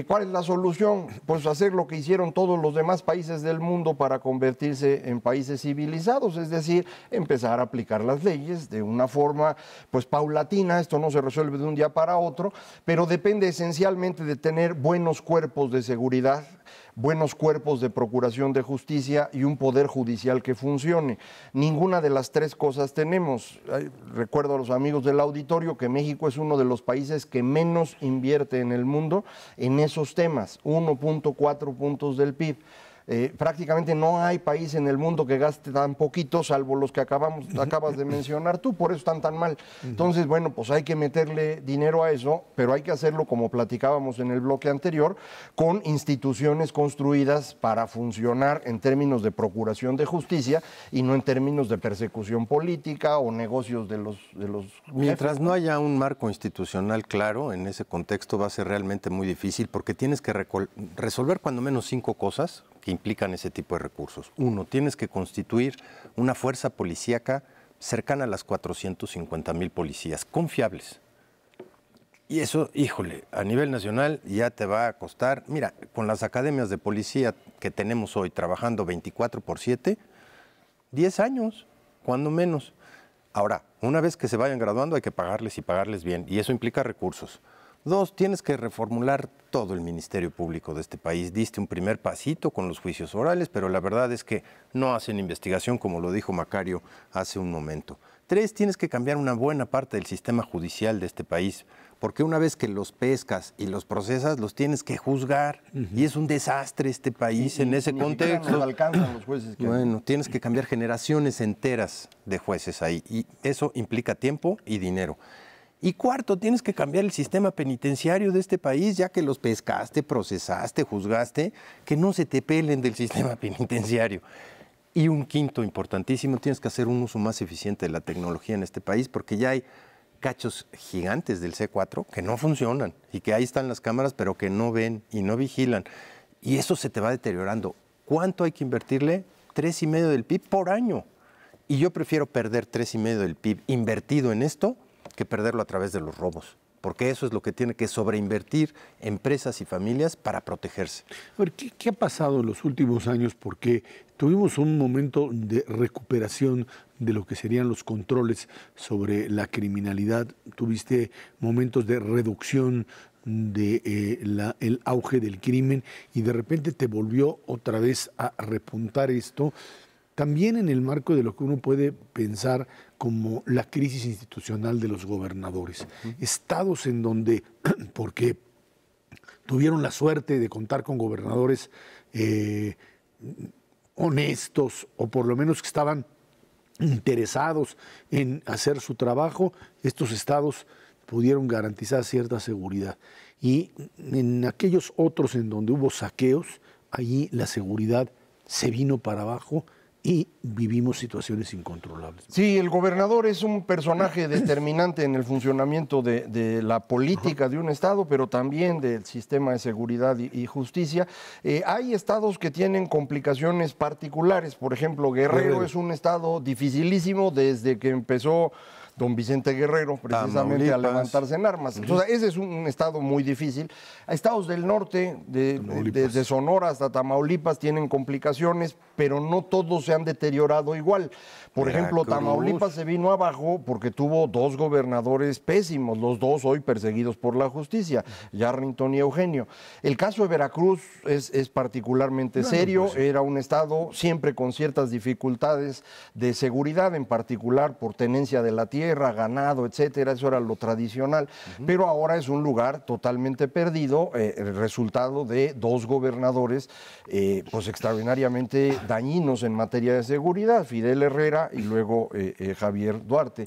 ¿Cuál es la solución? Pues hacer lo que hicieron todos los demás países del mundo para convertirse en países civilizados, es decir, empezar a aplicar las leyes de una forma pues paulatina. Esto no se resuelve de un día para otro, pero depende esencialmente de tener buenos cuerpos de seguridad, buenos cuerpos de procuración de justicia y un poder judicial que funcione. Ninguna de las tres cosas tenemos. Recuerdo a los amigos del auditorio que México es uno de los países que menos invierte en el mundo en esos temas, 1.4 puntos del PIB. Prácticamente no hay país en el mundo que gaste tan poquito, salvo los que acabas de mencionar tú, por eso están tan mal. Entonces, bueno, pues hay que meterle dinero a eso, pero hay que hacerlo, como platicábamos en el bloque anterior, con instituciones construidas para funcionar en términos de procuración de justicia y no en términos de persecución política o negocios de los Mientras jefes. no haya un marco institucional claro, en ese contexto va a ser realmente muy difícil porque tienes que resolver cuando menos 5 cosas que implican ese tipo de recursos. 1, tienes que constituir una fuerza policíaca cercana a las 450,000 policías, confiables. Y eso, híjole, a nivel nacional ya te va a costar, mira, con las academias de policía que tenemos hoy trabajando 24/7, 10 años, cuando menos. Ahora, una vez que se vayan graduando hay que pagarles y pagarles bien, y eso implica recursos. 2, tienes que reformular todo el Ministerio Público de este país. Diste un primer pasito con los juicios orales, pero la verdad es que no hacen investigación, como lo dijo Macario hace un momento. 3, tienes que cambiar una buena parte del sistema judicial de este país, porque una vez que los pescas y los procesas, los tienes que juzgar. Y es un desastre este país en ese contexto. No alcanzan los jueces. Bueno, tienes que cambiar generaciones enteras de jueces ahí, y eso implica tiempo y dinero. Y cuarto, tienes que cambiar el sistema penitenciario de este país, ya que los pescaste, procesaste, juzgaste, que no se te pelen del sistema penitenciario. Y un quinto importantísimo, tienes que hacer un uso más eficiente de la tecnología en este país, porque ya hay cachos gigantes del C4 que no funcionan y que ahí están las cámaras, pero que no ven y no vigilan. Y eso se te va deteriorando. ¿Cuánto hay que invertirle? 3,5% del PIB por año. Y yo prefiero perder 3,5% del PIB invertido en esto que perderlo a través de los robos, porque eso es lo que tiene que sobreinvertir empresas y familias para protegerse. A ver, ¿qué ha pasado en los últimos años? Porque tuvimos un momento de recuperación de lo que serían los controles sobre la criminalidad. Tuviste momentos de reducción el auge del crimen y de repente te volvió otra vez a repuntar esto. También en el marco de lo que uno puede pensar como la crisis institucional de los gobernadores. Estados en donde, porque tuvieron la suerte de contar con gobernadores honestos o por lo menos que estaban interesados en hacer su trabajo, estos estados pudieron garantizar cierta seguridad. Y en aquellos otros en donde hubo saqueos, allí la seguridad se vino para abajo y vivimos situaciones incontrolables. Sí, el gobernador es un personaje determinante en el funcionamiento de la política de un estado, pero también del sistema de seguridad y justicia. Hay estados que tienen complicaciones particulares. Por ejemplo, Guerrero es un estado dificilísimo desde que empezó don Vicente Guerrero, precisamente a levantarse en armas. Entonces, ese es un estado muy difícil. Hay estados del norte, desde Sonora hasta Tamaulipas, tienen complicaciones, pero no todos se han deteriorado igual. Por ejemplo, Tamaulipas se vino abajo porque tuvo dos gobernadores pésimos, los dos hoy perseguidos por la justicia, Yarrington y Eugenio. El caso de Veracruz es particularmente serio, era un estado siempre con ciertas dificultades de seguridad, en particular por tenencia de la tierra, ganado, etcétera, eso era lo tradicional, pero ahora es un lugar totalmente perdido, el resultado de dos gobernadores pues extraordinariamente dañinos en materia de seguridad, Fidel Herrera y luego Javier Duarte.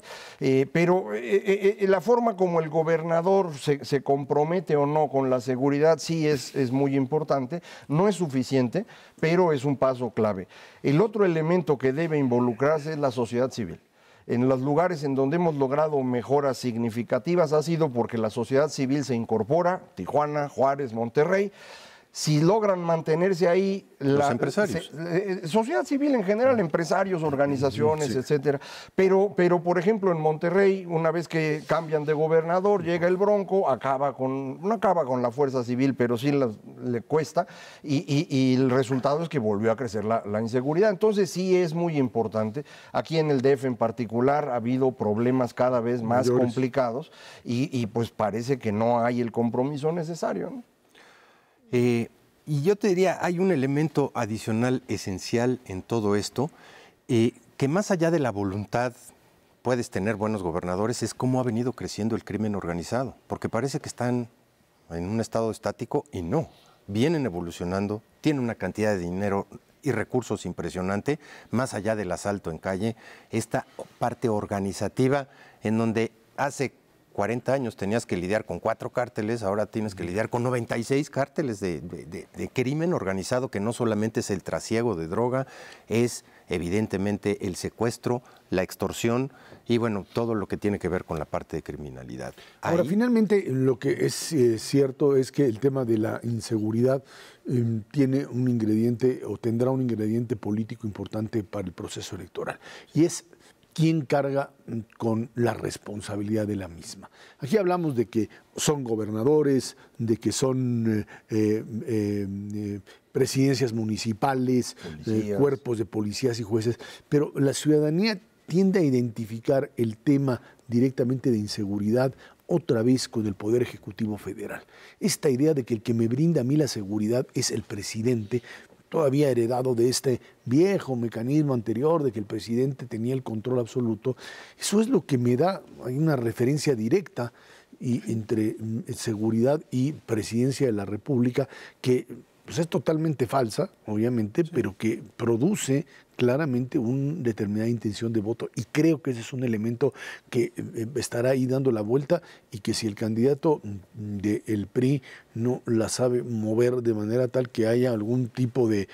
Pero la forma como el gobernador se compromete o no con la seguridad sí es muy importante, no es suficiente, pero es un paso clave. El otro elemento que debe involucrarse es la sociedad civil. En los lugares en donde hemos logrado mejoras significativas ha sido porque la sociedad civil se incorpora, Tijuana, Juárez, Monterrey. Si logran mantenerse ahí... Los empresarios. Sociedad civil en general, empresarios, organizaciones, etcétera. Pero, por ejemplo, en Monterrey, una vez que cambian de gobernador, llega el Bronco, no acaba con la fuerza civil, pero sí le cuesta, y el resultado es que volvió a crecer la inseguridad. Entonces sí es muy importante. Aquí en el DF en particular ha habido problemas cada vez más complicados y pues parece que no hay el compromiso necesario, ¿no? Y yo te diría, hay un elemento adicional esencial en todo esto, que más allá de la voluntad puedes tener buenos gobernadores, es cómo ha venido creciendo el crimen organizado, porque parece que están en un estado estático y no, vienen evolucionando, tienen una cantidad de dinero y recursos impresionante, más allá del asalto en calle, esta parte organizativa en donde hace 40 años tenías que lidiar con 4 cárteles, ahora tienes que lidiar con 96 cárteles de crimen organizado, que no solamente es el trasiego de droga, es evidentemente el secuestro, la extorsión y bueno, todo lo que tiene que ver con la parte de criminalidad. Ahora, finalmente, lo que es cierto es que el tema de la inseguridad tiene un ingrediente o tendrá un ingrediente político importante para el proceso electoral y es quién carga con la responsabilidad de la misma. Aquí hablamos de que son gobernadores, de que son presidencias municipales, cuerpos de policías y jueces, pero la ciudadanía tiende a identificar el tema directamente de inseguridad otra vez con el Poder Ejecutivo Federal. Esta idea de que el que me brinda a mí la seguridad es el presidente, todavía heredado de este viejo mecanismo anterior de que el presidente tenía el control absoluto, eso es lo que me da, hay una referencia directa entre seguridad y presidencia de la República que pues es totalmente falsa, obviamente, pero que produce claramente una determinada intención de voto, y creo que ese es un elemento que estará ahí dando la vuelta, y que si el candidato del PRI no la sabe mover de manera tal que haya algún tipo de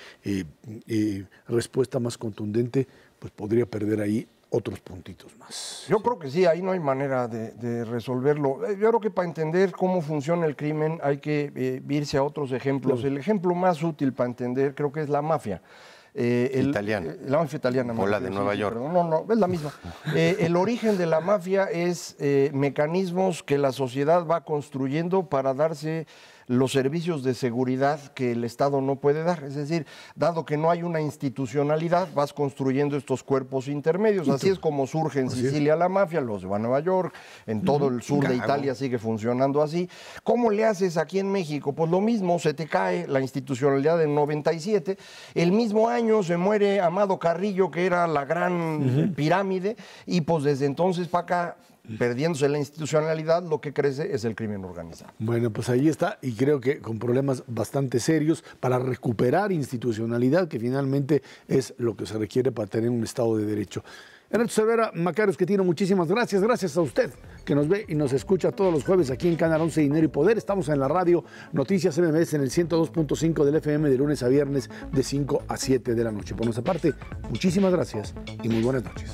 respuesta más contundente, pues podría perder ahí otros puntitos más. Yo creo que sí, ahí no hay manera de resolverlo. Yo creo que para entender cómo funciona el crimen hay que irse a otros ejemplos. Claro. El ejemplo más útil para entender creo que es la mafia. Italiana. La mafia italiana. O la de Nueva York. Perdón. No, es la misma. El origen de la mafia es mecanismos que la sociedad va construyendo para darse los servicios de seguridad que el Estado no puede dar. Es decir, dado que no hay una institucionalidad, vas construyendo estos cuerpos intermedios. Así es como surge en Sicilia la mafia, los va a Nueva York, en todo el sur de Italia sigue funcionando así. ¿Cómo le haces aquí en México? Pues lo mismo, se te cae la institucionalidad en 97. El mismo año se muere Amado Carrillo, que era la gran pirámide, y pues desde entonces para acá, perdiéndose la institucionalidad, lo que crece es el crimen organizado. Bueno, pues ahí está, y creo que con problemas bastante serios para recuperar institucionalidad, que finalmente es lo que se requiere para tener un Estado de Derecho. Ernesto Cervera, Macario Schettino, muchísimas gracias. Gracias a usted que nos ve y nos escucha todos los jueves aquí en Canal 11 Dinero y Poder. Estamos en la radio Noticias MBS en el 102.5 del FM de lunes a viernes de 5 a 7 de la noche. Por nuestra parte, muchísimas gracias y muy buenas noches.